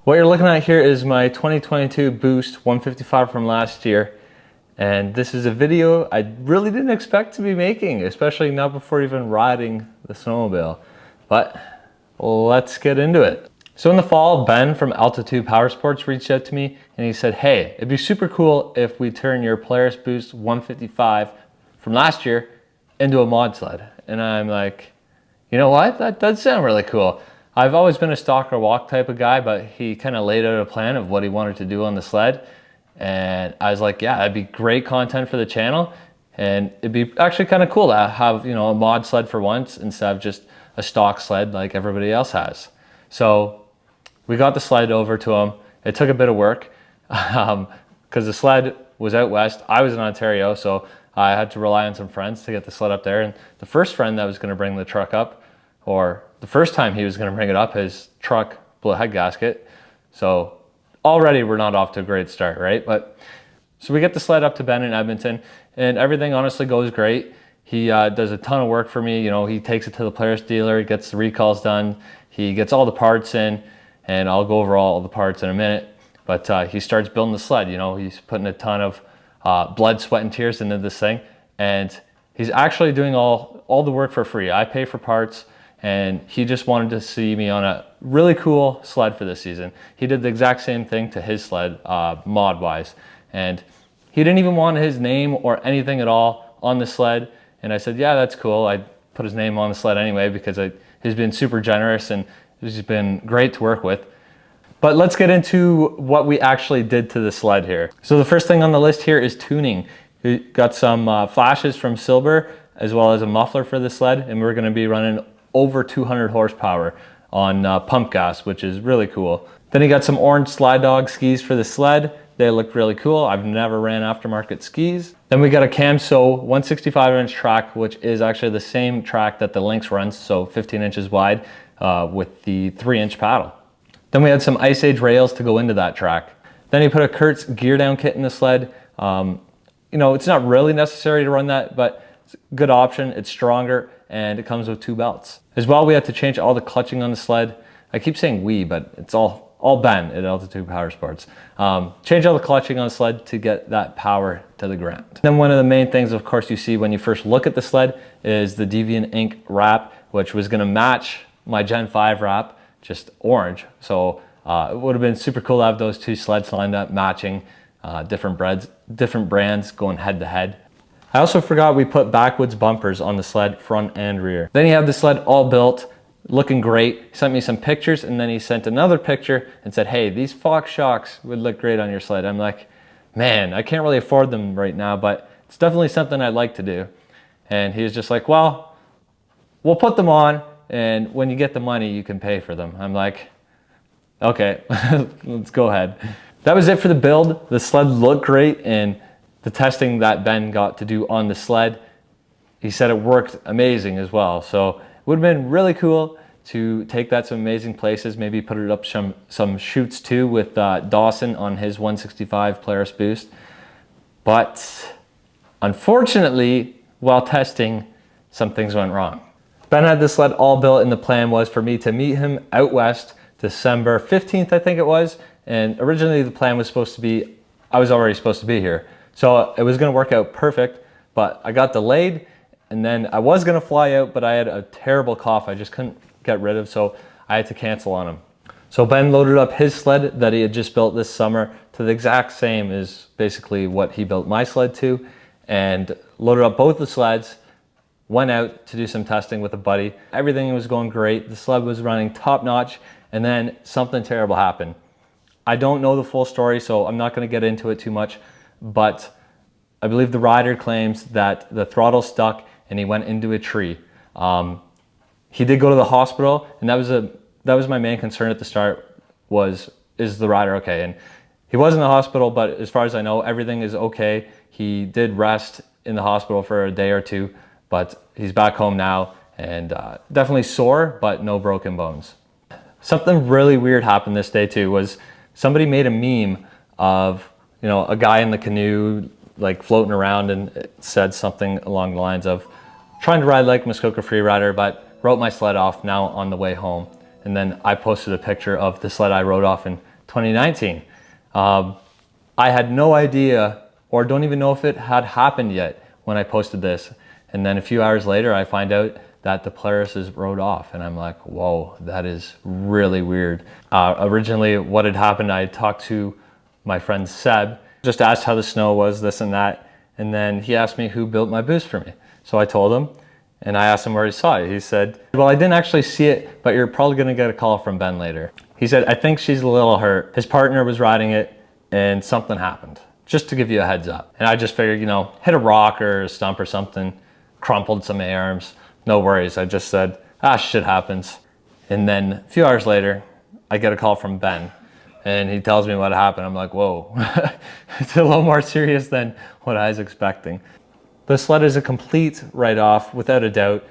What you're looking at here is my 2022 Boost 155 from last year. And this is a video I really didn't expect to be making, especially not before even riding the snowmobile. But let's get into it. So in the fall, Ben from Altitude Powersports reached out to me and he said, hey, it'd be super cool if we turn your Polaris Boost 155 from last year into a mod sled. And I'm like, you know what? That does sound really cool. I've always been a stock or walk type of guy, but he kind of laid out a plan of what he wanted to do on the sled. And I was like, yeah, that'd be great content for the channel. And it'd be actually kind of cool to have, a mod sled for once instead of just a stock sled like everybody else has. So we got the sled over to him. It took a bit of work because the sled was out west. I was in Ontario, so I had to rely on some friends to get the sled up there. And the first friend that was going to bring the truck up, or the first time he was going to bring it up, his truck blew a head gasket. So already we're not off to a great start, right? But so we get the sled up to Ben in Edmonton and everything honestly goes great. He does a ton of work for me. He takes it to the Polaris dealer, he gets the recalls done, he gets all the parts in, and I'll go over all the parts in a minute. But he starts building the sled. He's putting a ton of blood, sweat, and tears into this thing. And he's actually doing all the work for free. I pay for parts. And he just wanted to see me on a really cool sled for this season. He did the exact same thing to his sled, mod-wise. And he didn't even want his name or anything at all on the sled. And I said, yeah, that's cool. I put his name on the sled anyway because he's been super generous and he's been great to work with. But let's get into what we actually did to the sled here. So the first thing on the list here is tuning. We got some flashes from Silver as well as a muffler for the sled. And we're going to be running over 200 horsepower on pump gas, which is really cool. Then he got some orange Slide Dog skis for the sled. They look really cool. I've never ran aftermarket skis. Then we got a Camso 165-inch track, which is actually the same track that the Lynx runs, so 15 inches wide with the 3-inch paddle. Then we had some Ice Age rails to go into that track. Then he put a Kurtz gear down kit in the sled. It's not really necessary to run that, but it's a good option. It's stronger and it comes with 2 belts. As well, we had to change all the clutching on the sled. I keep saying we, but it's all Ben at Altitude Powersports. Change all the clutching on the sled to get that power to the ground. Then one of the main things, of course, you see when you first look at the sled is the Deviant Ink wrap, which was gonna match my Gen 5 wrap, just orange. So it would have been super cool to have those 2 sleds lined up, matching different brands going head to head. I also forgot we put backwoods bumpers on the sled, front and rear. Then you have the sled all built, looking great. He sent me some pictures and then he sent another picture and said, hey, these Fox shocks would look great on your sled. I'm like, man, I can't really afford them right now, but it's definitely something I'd like to do. And he was just like, well, we'll put them on and when you get the money, you can pay for them. I'm like, okay, let's go ahead. That was it for the build. The sled looked great and the testing that Ben got to do on the sled, he said it worked amazing as well. So it would have been really cool to take that to amazing places, maybe put it up some shoots too with Dawson on his 165 Polaris Boost. But unfortunately, while testing, some things went wrong. Ben had the sled all built and the plan was for me to meet him out west December 15th, I think it was. And originally the plan was supposed to be, I was already supposed to be here. So it was gonna work out perfect, but I got delayed and then I was gonna fly out, but I had a terrible cough I just couldn't get rid of, so I had to cancel on him. So Ben loaded up his sled that he had just built this summer to the exact same as basically what he built my sled to, and loaded up both the sleds, went out to do some testing with a buddy. Everything was going great. The sled was running top notch, and then something terrible happened. I don't know the full story, so I'm not gonna get into it too much, but I believe the rider claims that the throttle stuck and he went into a tree. He did go to the hospital, and that was my main concern at the start was, is the rider okay? And he was in the hospital, but as far as I know, everything is okay. He did rest in the hospital for a day or two, but he's back home now and definitely sore, but no broken bones. Something really weird happened this day too, was somebody made a meme of, a guy in the canoe like floating around, and it said something along the lines of trying to ride like Muskoka Freerider, but wrote my sled off now on the way home. And then I posted a picture of the sled I rode off in 2019. I had no idea, or don't even know if it had happened yet when I posted this. And then a few hours later, I find out that the Polaris is rode off. And I'm like, whoa, that is really weird. Originally, what had happened, I talked to my friend Seb, just asked how the snow was, this and that. And then he asked me who built my boost for me. So I told him, and I asked him where he saw it. He said, well, I didn't actually see it, but you're probably gonna get a call from Ben later. He said, I think she's a little hurt. His partner was riding it and something happened, just to give you a heads up. And I just figured, you know, hit a rock or a stump or something, crumpled some A-arms, no worries. I just said, shit happens. And then a few hours later, I get a call from Ben and he tells me what happened. I'm like, whoa, it's a little more serious than what I was expecting. The sled is a complete write-off, without a doubt.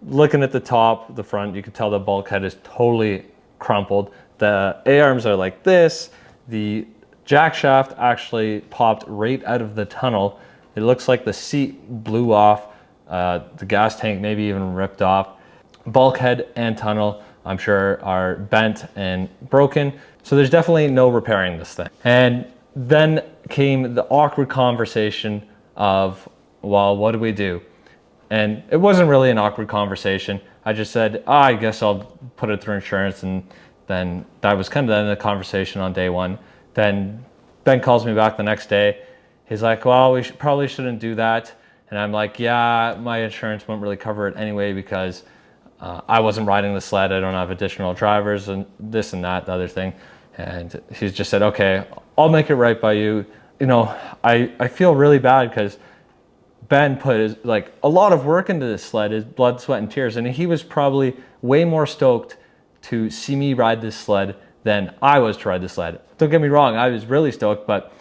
Looking at the top, the front, you can tell the bulkhead is totally crumpled. The A-arms are like this. The jack shaft actually popped right out of the tunnel. It looks like the seat blew off. The gas tank maybe even ripped off. Bulkhead and tunnel, I'm sure, are bent and broken. So there's definitely no repairing this thing. And then came the awkward conversation of, well, what do we do? And it wasn't really an awkward conversation. I just said, I guess I'll put it through insurance. And then that was kind of the end of the conversation on day one. Then Ben calls me back the next day. He's like, well, we probably shouldn't do that. And I'm like, yeah, my insurance won't really cover it anyway because I wasn't riding the sled. I don't have additional drivers and this and that, the other thing. And he's just said, okay, I'll make it right by you. You know, I feel really bad because Ben put like a lot of work into this sled, his blood, sweat, and tears. And he was probably way more stoked to see me ride this sled than I was to ride the sled. Don't get me wrong, I was really stoked, but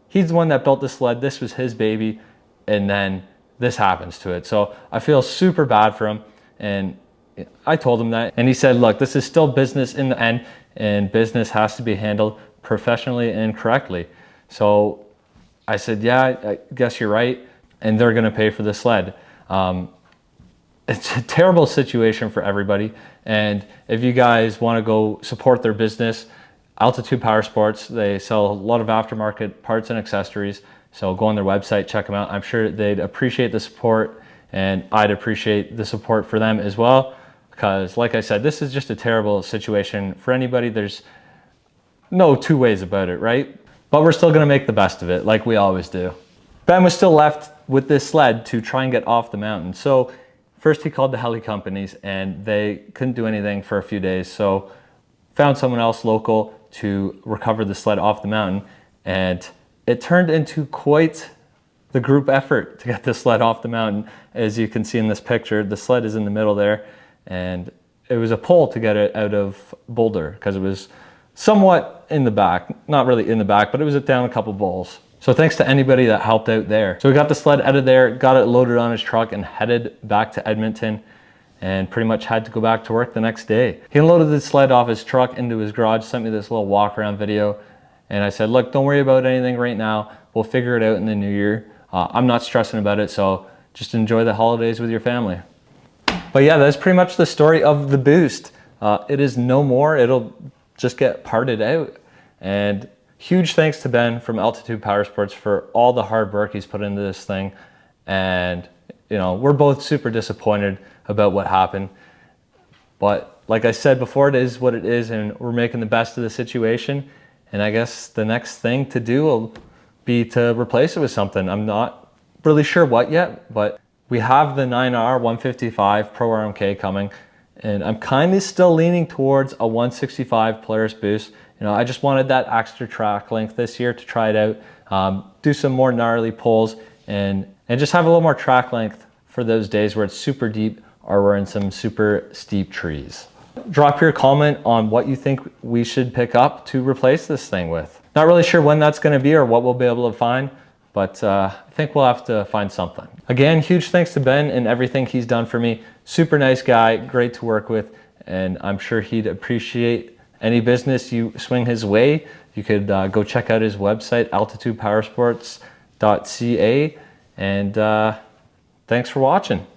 he's the one that built the sled. This was his baby. And then this happens to it. So I feel super bad for him. And I told him that. And he said, look, this is still business in the end, and business has to be handled professionally and correctly. So I said, yeah, I guess you're right. And they're going to pay for the sled. It's a terrible situation for everybody. And if you guys want to go support their business, Altitude Powersports, they sell a lot of aftermarket parts and accessories. So go on their website, check them out. I'm sure they'd appreciate the support, and I'd appreciate the support for them as well. Because like I said, this is just a terrible situation for anybody. There's no two ways about it, right? But we're still going to make the best of it, like we always do. Ben was still left with this sled to try and get off the mountain. So first he called the heli companies and they couldn't do anything for a few days. So found someone else local to recover the sled off the mountain. And it turned into quite the group effort to get the sled off the mountain. As you can see in this picture, the sled is in the middle there. And it was a pull to get it out of Boulder because it was somewhat in the back, not really in the back, but it was down a couple bowls. So thanks to anybody that helped out there. So we got the sled out of there, got it loaded on his truck and headed back to Edmonton, and pretty much had to go back to work the next day. He unloaded the sled off his truck into his garage, sent me this little walk around video. And I said, look, don't worry about anything right now. We'll figure it out in the new year. I'm not stressing about it. So just enjoy the holidays with your family. But yeah, that's pretty much the story of the boost. It is no more. It'll just get parted out. And huge thanks to Ben from Altitude Powersports for all the hard work he's put into this thing. And, you know, we're both super disappointed about what happened. But like I said before, it is what it is, and we're making the best of the situation. And I guess the next thing to do will be to replace it with something. I'm not really sure what yet, but we have the 9R 155 Pro RMK coming. And I'm kind of still leaning towards a 165 Polaris boost. You know, I just wanted that extra track length this year to try it out, do some more gnarly pulls, and just have a little more track length for those days where it's super deep or we're in some super steep trees. Drop your comment on what you think we should pick up to replace this thing with. Not really sure when that's going to be or what we'll be able to find, but I think we'll have to find something. Again, huge thanks to Ben and everything he's done for me. Super nice guy, great to work with, and I'm sure he'd appreciate any business you swing his way. You could go check out his website, altitudepowersports.ca, and thanks for watching.